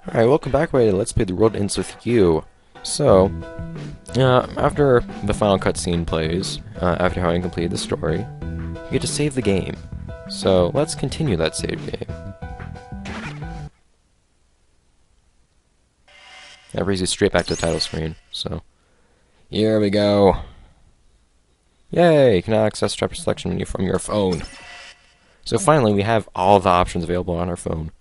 Alright, welcome back, everybody. Let's play The World Ends With You. So, after the final cutscene plays, after having completed the story, you get to save the game. So, let's continue that save game. That brings you straight back to the title screen, so... Here we go! Yay! You can now access chapter selection menu from your phone. So finally, we have all the options available on our phone.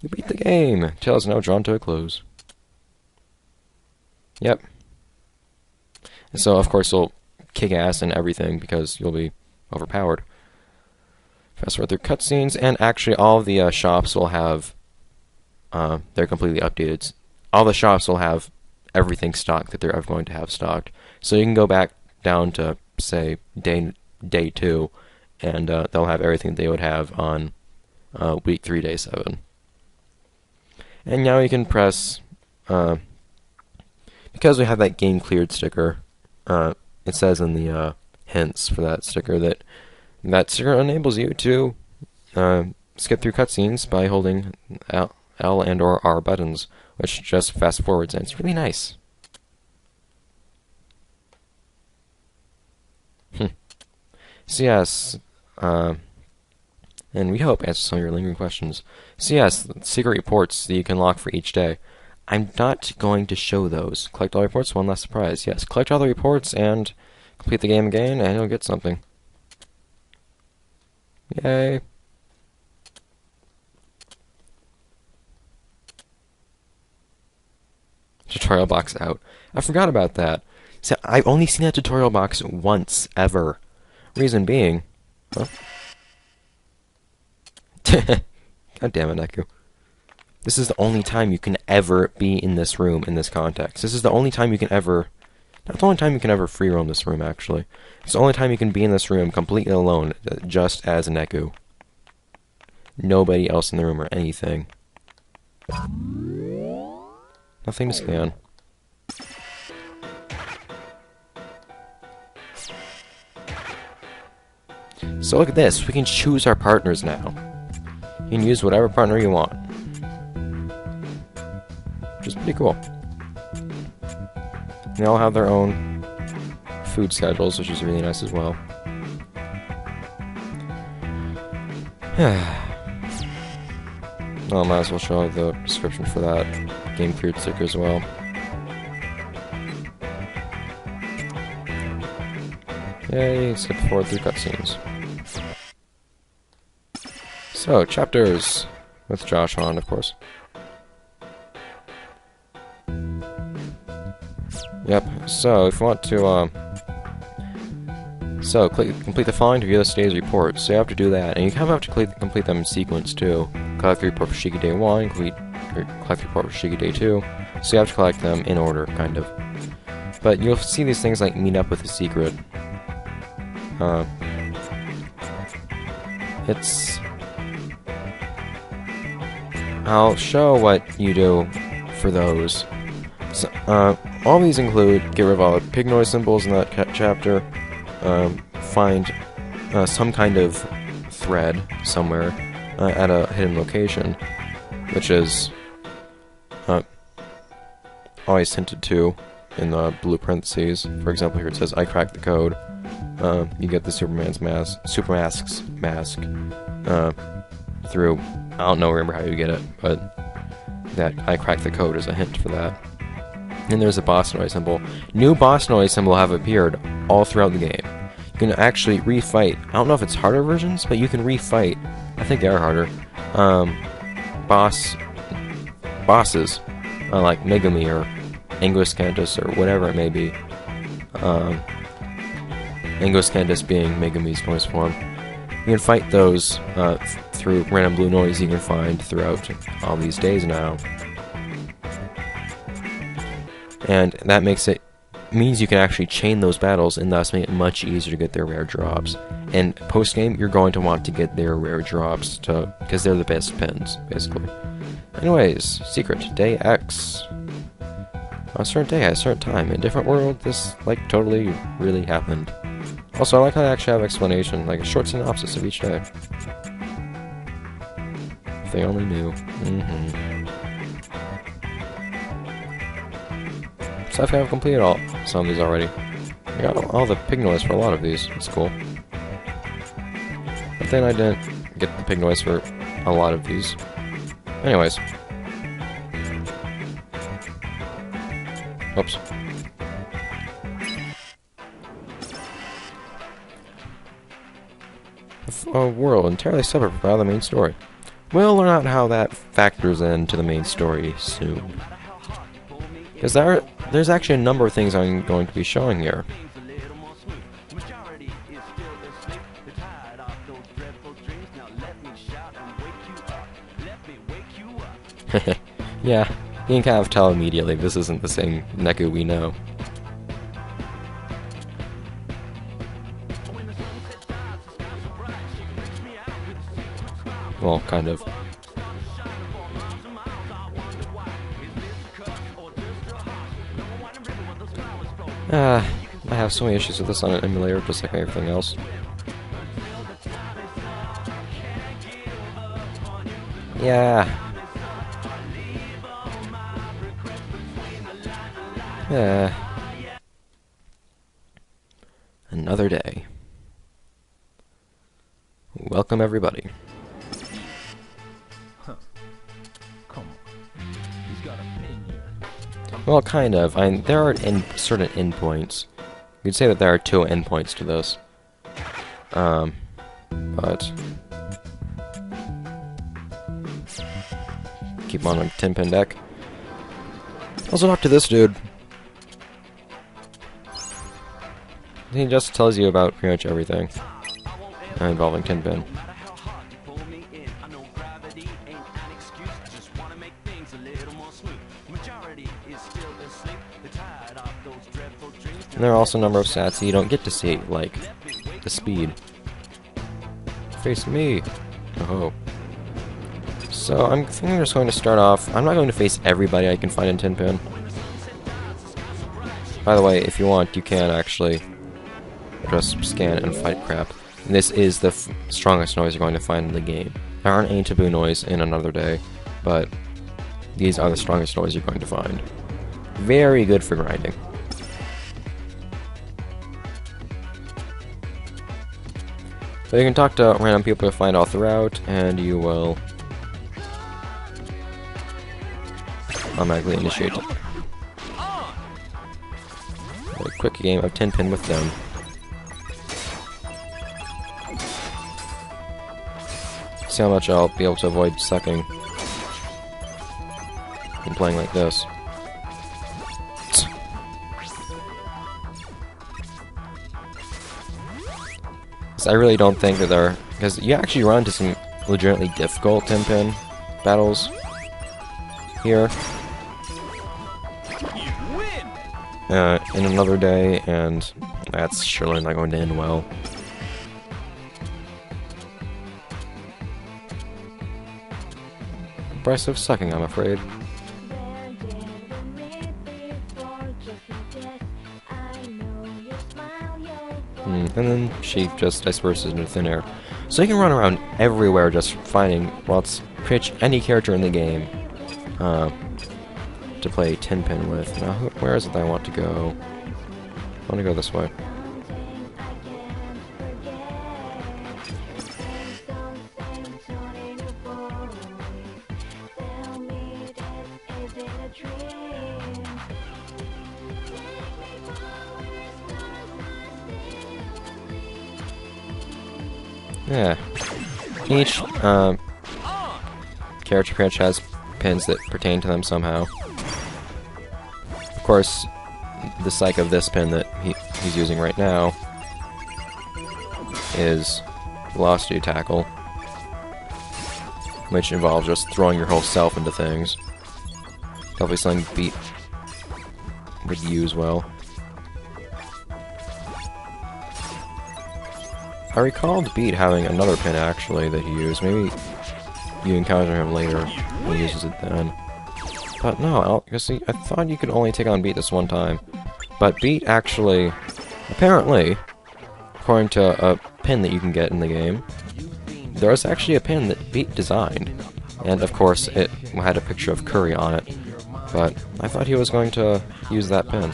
You beat the game! Tale is now drawn to a close. Yep. So, of course, you'll kick ass and everything because you'll be overpowered. Fast forward through cutscenes, and actually all of the shops will have... they're completely updated. All the shops will have everything stocked that they're ever going to have stocked. So you can go back down to, say, day 2, and they'll have everything they would have on week 3, day 7. And now you can press, because we have that game cleared sticker, it says in the hints for that sticker that that sticker enables you to skip through cutscenes by holding L and or R buttons, which just fast forwards, and it's really nice. So yes, and we hope answers some of your lingering questions. So yes, secret reports that you can lock for each day. I'm not going to show those. Collect all reports, one last surprise. Yes, collect all the reports and complete the game again, and you'll get something. Yay. Tutorial box out. I forgot about that. So I've only seen that tutorial box once, ever. Reason being... Huh? God damn it, Neku. This is the only time you can ever be in this room in this context. This is the only time you can ever... Not the only time you can ever free roam this room, actually. It's the only time you can be in this room completely alone, just as Neku. Nobody else in the room or anything. Nothing to scan. So look at this, we can choose our partners now. You can use whatever partner you want. Which is pretty cool. They all have their own food schedules, which is really nice as well. Well, I might as well show the description for that game cleared sticker as well. Yay, skip forward through cutscenes. So, chapters with Josh on, of course. Yep, so if you want to, complete the following to view this day's report. So you have to do that, and you kind of have to complete them in sequence, too. Collect the report for Shiki Day 1, collect the report for Shiki Day 2, so you have to collect them in order, kind of. But you'll see these things like meet up with a secret. I'll show what you do for those. So, all these include get rid of all the pig noise symbols in that chapter, find some kind of thread somewhere at a hidden location, which is always hinted to in the blue parentheses. For example, here it says, I cracked the code. You get the Supermask's mask through, I don't remember how you get it, but that I cracked the code is a hint for that. And there's a boss noise symbol. New boss noise symbol have appeared all throughout the game. You can actually refight. I don't know if it's harder versions, but you can refight. I think they are harder. Bosses like Megumi or Anguis Cantus or whatever it may be. Anguis Cantus being Megumi's noise form. You can fight those through random blue noise you can find throughout all these days now. And that means you can actually chain those battles and thus make it much easier to get their rare drops. And post-game, you're going to want to get their rare drops because they're the best pins, basically. Anyways, secret, day X. On a certain day, at a certain time, in a different world, this, totally really happened. Also, I like how they actually have explanation, like a short synopsis of each day. If they only knew. So I've kind of completed some of these already. I got all the pig noise for a lot of these. It's cool. But then I didn't get the pig noise for a lot of these. Anyways. Oops. A world entirely separate from the main story. We'll learn out how that factors into the main story soon. Because there's actually a number of things I'm going to be showing here. Yeah, you can kind of tell immediately this isn't the same Neku we know. Well, kind of. I have so many issues with this on an emulator, just like everything else. Yeah. Another day. Welcome, everybody. Well, kind of. There are certain endpoints. You'd say that there are 2 endpoints to this. But keep on a 10-pin deck. Also, talk to this dude. He just tells you about pretty much everything involving 10-pin. And there are also a number of stats that you don't get to see, like the speed. Face me! Oh. So I think I'm just going to start off. I'm not going to face everybody I can find in 10-pin. By the way, if you want, you can actually just scan and fight crap. And this is the strongest noise you're going to find in the game. There aren't any taboo noise in Another Day, but these are the strongest noise you're going to find. Very good for grinding. So you can talk to random people to find all throughout, and you will automatically initiate a quick game of 10-pin with them. See how much I'll be able to avoid sucking and playing like this. I really don't think that there, because you actually run into some legitimately difficult 10-pin battles here in Another Day, and that's surely not going to end well. Price of sucking, I'm afraid. And then she just disperses into thin air. So you can run around everywhere just finding, well, it's pretty much any character in the game to play 10-pin with. Now, where is it that I want to go? I want to go this way. Yeah. Each character pretty much has pins that pertain to them somehow. Of course, the psych of this pin that he's using right now is Velocity Tackle, which involves just throwing your whole self into things. Probably something Beat would use well. I recalled Beat having another pin actually that he used. Maybe you encounter him later and he uses it then. But no, I thought you could only take on Beat this one time. But Beat actually, apparently, according to a pin that you can get in the game, there was actually a pin that Beat designed. And of course, it had a picture of Curry on it. but I thought he was going to use that pin.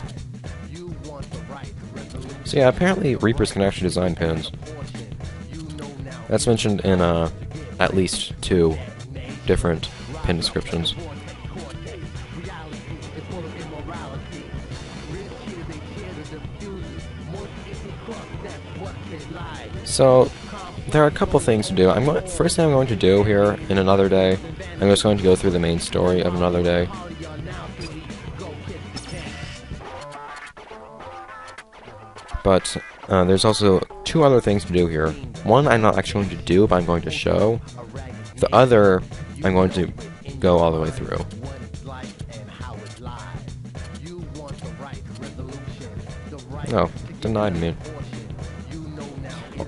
So yeah, apparently Reapers can actually design pins. That's mentioned in at least 2 different pin descriptions. So there are a couple things to do. First thing I'm going to do here in Another Day, I'm just going to go through the main story of Another Day. But there's also 2 other things to do here. One I'm not actually going to do, but I'm going to show. The other I'm going to go all the way through. Oh, denied me.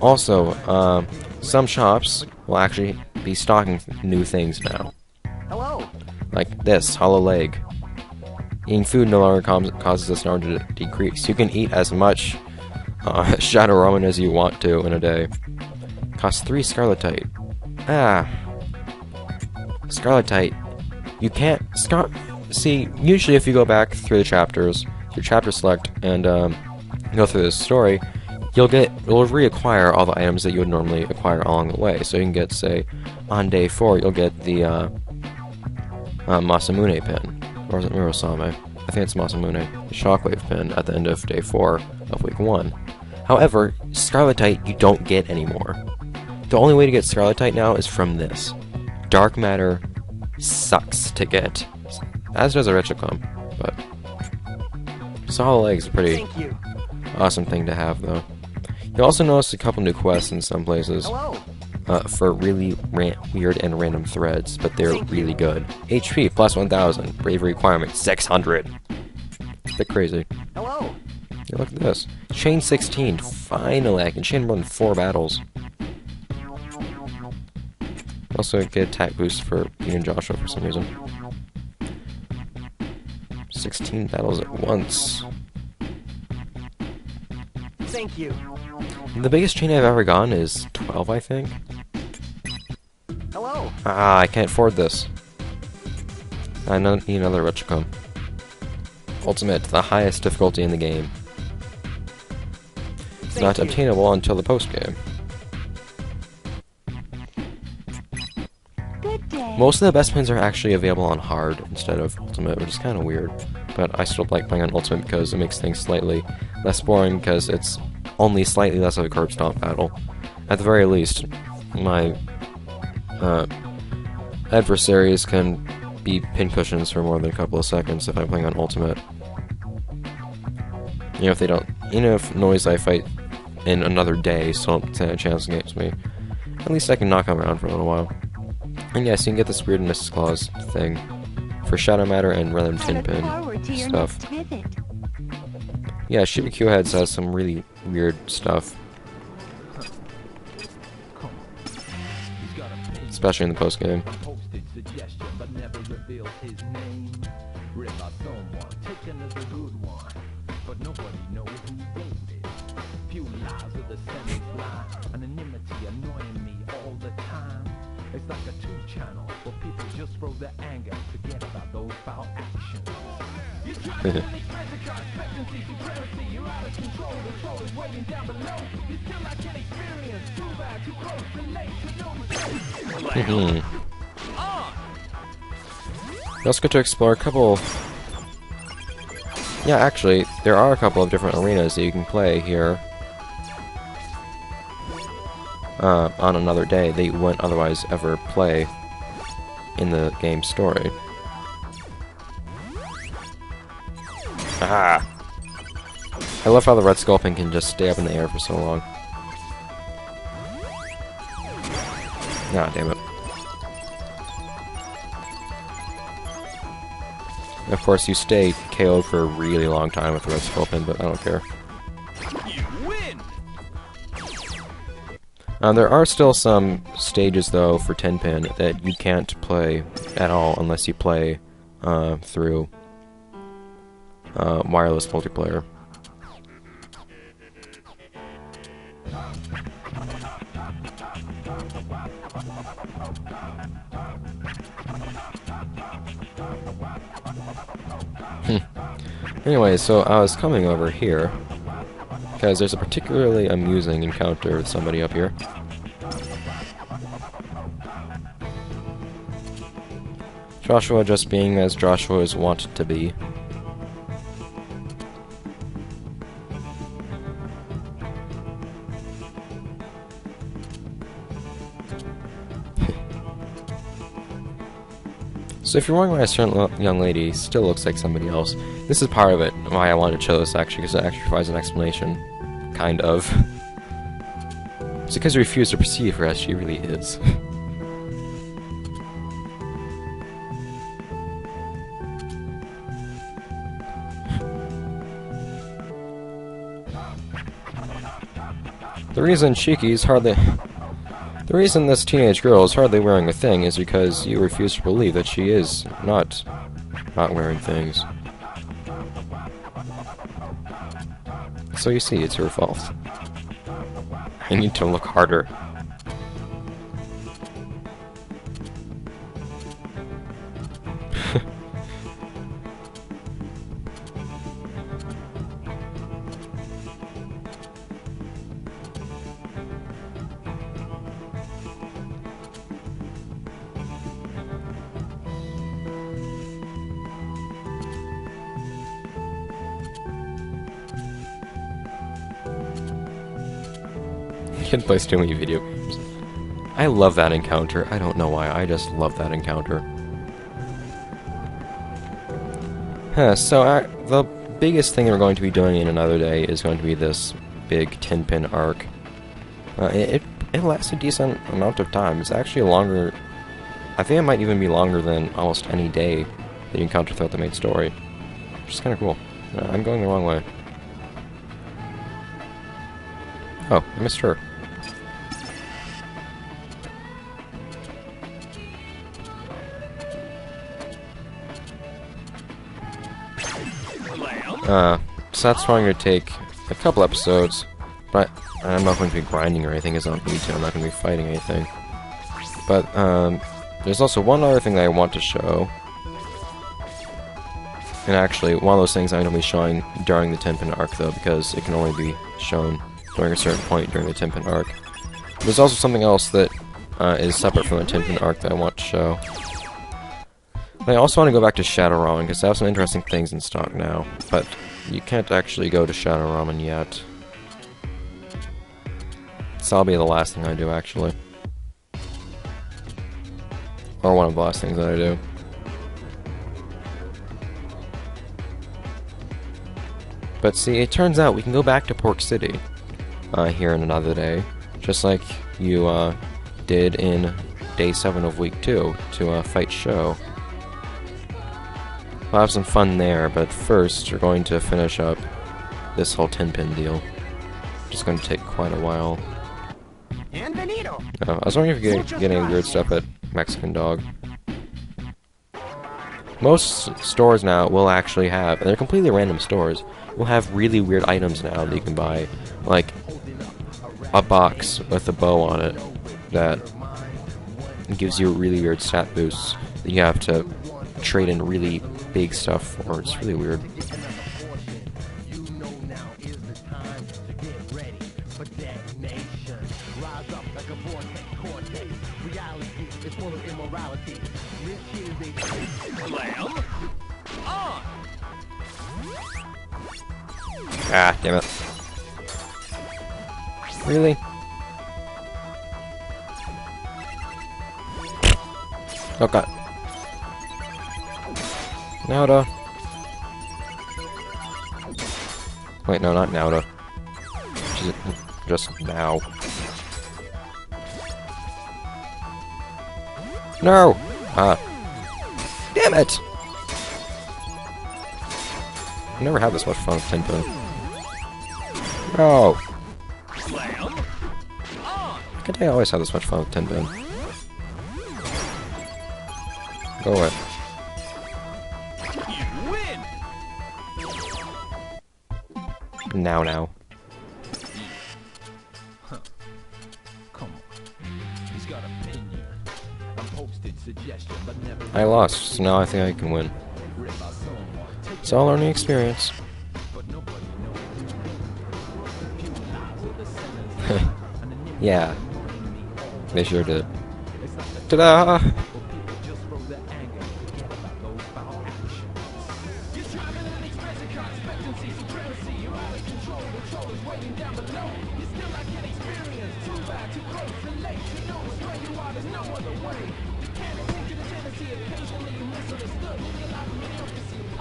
Also, some shops will actually be stocking new things now. Hello. Like this, Hollow Leg. Eating food no longer causes the snore to decrease. You can eat as much Shadow Ramen as you want to in a day. Costs 3 Scarletite. Scarletite. You can't... See, usually if you go back through the chapters, through chapter select, and go through this story, you'll reacquire all the items that you would normally acquire along the way. So you can get, say, on day 4, you'll get the Masamune pin. Or is it Murasame? I think it's Masamune. The Shockwave pin at the end of day 4 of week 1. However, Scarletite you don't get anymore. The only way to get Scarletite now is from this. Dark Matter sucks to get. As does a Richicum, but... Hollow Leg is a pretty awesome thing to have, though. You'll also notice a couple new quests in some places. For really weird and random threads, but they're really good. HP plus 1000, bravery requirement 600. A bit crazy. Hello. Yeah, look at this. Chain 16. Finally, I can chain more than 4 battles. Also get attack boost for me and Joshua for some reason. 16 battles at once. Thank you. The biggest chain I've ever gotten is 12, I think. Hello. I can't afford this. I need another Richicum. Ultimate, the highest difficulty in the game. Not obtainable until the post-game. Good day. Most of the best pins are actually available on hard instead of ultimate, which is kind of weird. But I still like playing on ultimate because it makes things slightly less boring because it's only slightly less of a curb stomp battle. At the very least, my adversaries can be pincushions for more than a couple of seconds if I'm playing on ultimate. You know, if they don't, if Noise I fight in Another Day so don't stand a chance against me, at least I can knock them around for a little while. And yes, you can get this weird Mrs. Claus thing for Shadow Matter and Random Tin Pin stuff. Yeah, Shibikyu Heads has some really weird stuff. Especially in the post game. It's like a 2-channel where people just throw their anger, forget about those foul actions. You try to expectancy, supremacy, you're out of control, the troll is waiting down below. You still lack an experience, too bad, too close, too late, to no mistake. Let's go to explore a couple... Yeah, actually, there are a couple of different arenas that you can play here. On Another Day that you wouldn't otherwise ever play in the game story. I love how the Red Sculpin can just stay up in the air for so long. Ah, damn it. Of course, you stay KO'd for a really long time with the Red Sculpin, but I don't care. There are still some stages, though, for Tenpin that you can't play at all unless you play through wireless multiplayer. Anyway, so I was coming over here because there's a particularly amusing encounter with somebody up here. Joshua just being as Joshua is wont to be. So if you're wondering why a certain young lady still looks like somebody else, this is part of it, why I wanted to show this actually, because it actually provides an explanation. Kind of. It's because you refuse to perceive her as she really is. The reason this teenage girl is hardly wearing a thing is because you refuse to believe that she is not wearing things. So you see, it's your fault. I need to look harder. Kid plays too many video games. I love that encounter. I don't know why. I just love that encounter. So the biggest thing we're going to be doing in another day is going to be this big 10-pin arc. It lasts a decent amount of time. It's actually longer. I think it might even be longer than almost any day that you encounter throughout the main story, which is kind of cool. I'm going the wrong way. Oh, I missed her. So that's going to take a couple episodes, but I'm not going to be grinding or anything, as I don't need to. I'm not going to be fighting anything. But, there's also one other thing that I want to show. And actually, one of those things I'm going to be showing during the 10-pin arc, though, because it can only be shown during a certain point during the 10-pin arc. There's also something else that is separate from the 10-pin arc that I want to show. I also want to go back to Shadow Ramen, because I have some interesting things in stock now, but you can't actually go to Shadow Ramen yet. So that'll be the last thing I do, actually. Or one of the last things that I do. But see, it turns out we can go back to Pork City here in another day, just like you did in Day 7 of Week 2 to fight Sho. We'll have some fun there, but first we're going to finish up this whole 10-pin deal. Which is going to take quite a while. I was wondering if you get any weird stuff at Mexican Dog. Most stores now will actually have, and they're completely random stores, will have really weird items now that you can buy. Like a box with a bow on it that gives you really weird stat boosts that you have to trade in really big stuff for. It's really weird. Ah, damn it. Really? Oh god. Nauda. Wait, no, not Nauda. Just now. No! Ah. Damn it! I never had this much fun with 10-pin. No! How could I always have this much fun with 10-pin? Go away. Now. I lost, so now I think I can win. It's all learning experience. Yeah. They sure did. Ta-da!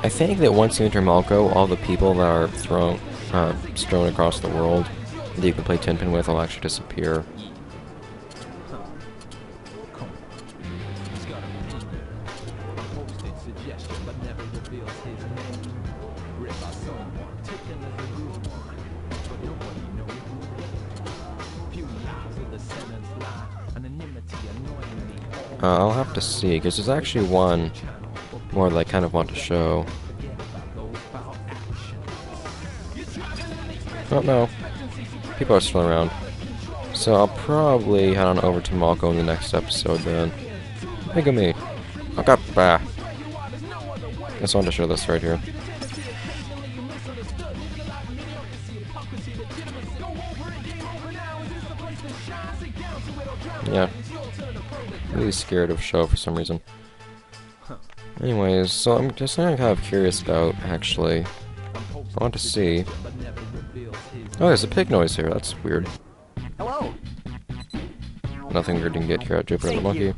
I think that once you enter Malco, all the people that are strewn across the world that you can play Tenpin with will actually disappear. I'll have to see, because there's actually one more that I kind of want to show. Oh no, people are still around. So I'll probably head on over to Malco in the next episode then. Look at me. I got bah. Just wanted to show this right here. Yeah. Really scared of show for some reason. Anyways, so I'm just kind of curious about, actually. I want to see. Oh, there's a pig noise here. That's weird. Hello. Nothing weird you can get here at Jupiter the Monkey.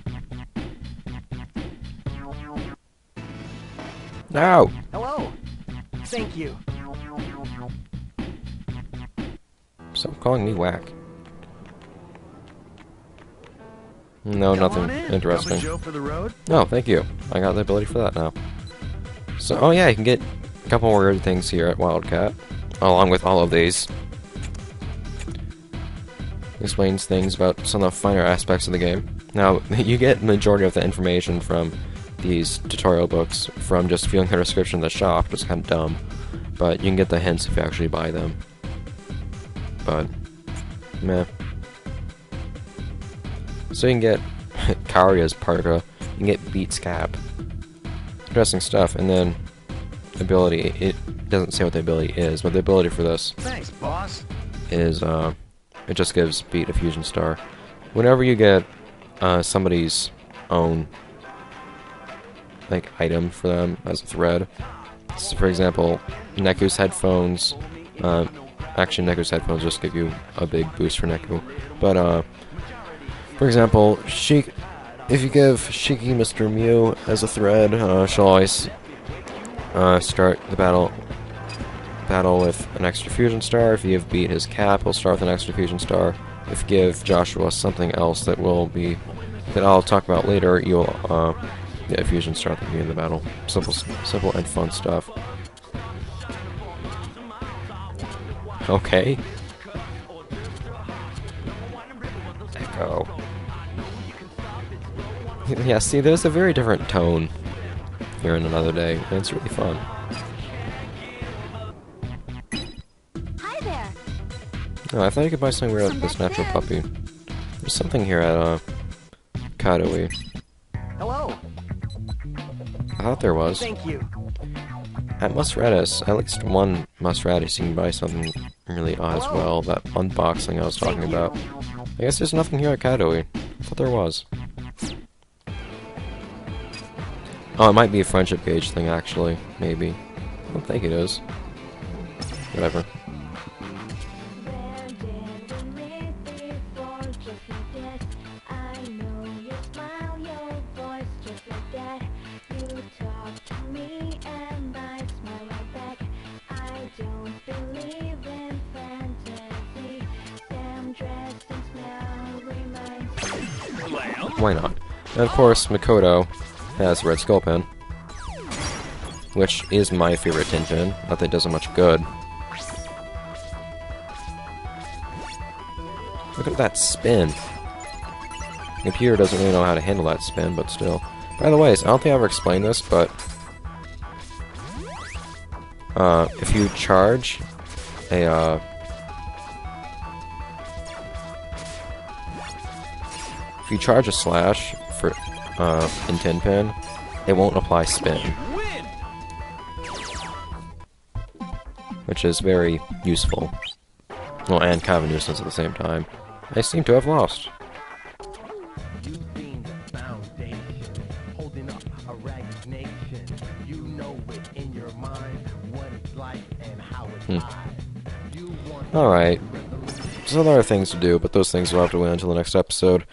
No! Hello. Thank you. Stop calling me whack. No, nothing interesting. Joe for the road? No, thank you. I got the ability for that now. So, oh yeah, you can get a couple more weird things here at Wildcat, along with all of these. Explains things about some of the finer aspects of the game. Now, you get the majority of the information from these tutorial books from just viewing the description of the shop, which is kind of dumb. But you can get the hints if you actually buy them. But, meh. So you can get Karia's parka, you can get Beat's cap. Interesting stuff, and then ability, it doesn't say what the ability is, but the ability for this Thanks, boss. is, it just gives Beat a fusion star. Whenever you get somebody's own, like, item for them as a thread, so for example, Neku's headphones, actually Neku's headphones just give you a big boost for Neku, but, for example, if you give Shiki Mr. Mew as a thread, she'll always start the battle with an extra fusion star. If you give Beat his cap, he'll start with an extra fusion star. If you give Joshua something else that I'll talk about later, you'll get a fusion star at the beginning of the battle. Simple and fun stuff. Okay. Echo. Yeah, see, there's a very different tone here in Another Day, and it's really fun. Hi there. Oh, I thought you could buy something weird with this natural puppy. There's something here at, Kadoi. Hello. I thought there was. Thank you. At Musradis, at least one Musradis, you can buy something really odd as well. That unboxing I was talking about. I guess there's nothing here at Kadoi. I thought there was. Oh, it might be a friendship gauge thing, actually. Maybe. I don't think it is. Whatever. Why not? And of course, Mikoto has Red Skull Pen, which is my favorite Tenpin. Not that it doesn't much good. Look at that spin. The computer doesn't really know how to handle that spin, but still. By the way, I don't think I ever explained this, but if you charge a if you charge a slash for in Tenpin, it won't apply spin. which is very useful. Well, and kind of a nuisance at the same time. I seem to have lost. You've been the foundation, holding up a ragged nation. You know it in your mind, what it's like and how it's lies. You want Alright. There's other things to do, but those things will have to wait until the next episode.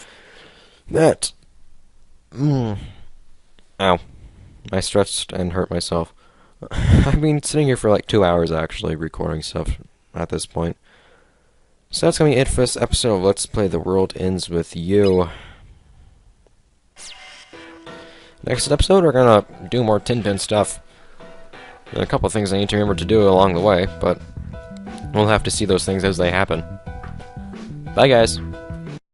That... Ow. I stretched and hurt myself. I've been sitting here for like 2 hours, actually, recording stuff at this point. So that's going to be it for this episode of Let's Play The World Ends With You. Next episode, we're going to do more Tintin stuff. There are a couple of things I need to remember to do along the way, but we'll have to see those things as they happen. Bye, guys.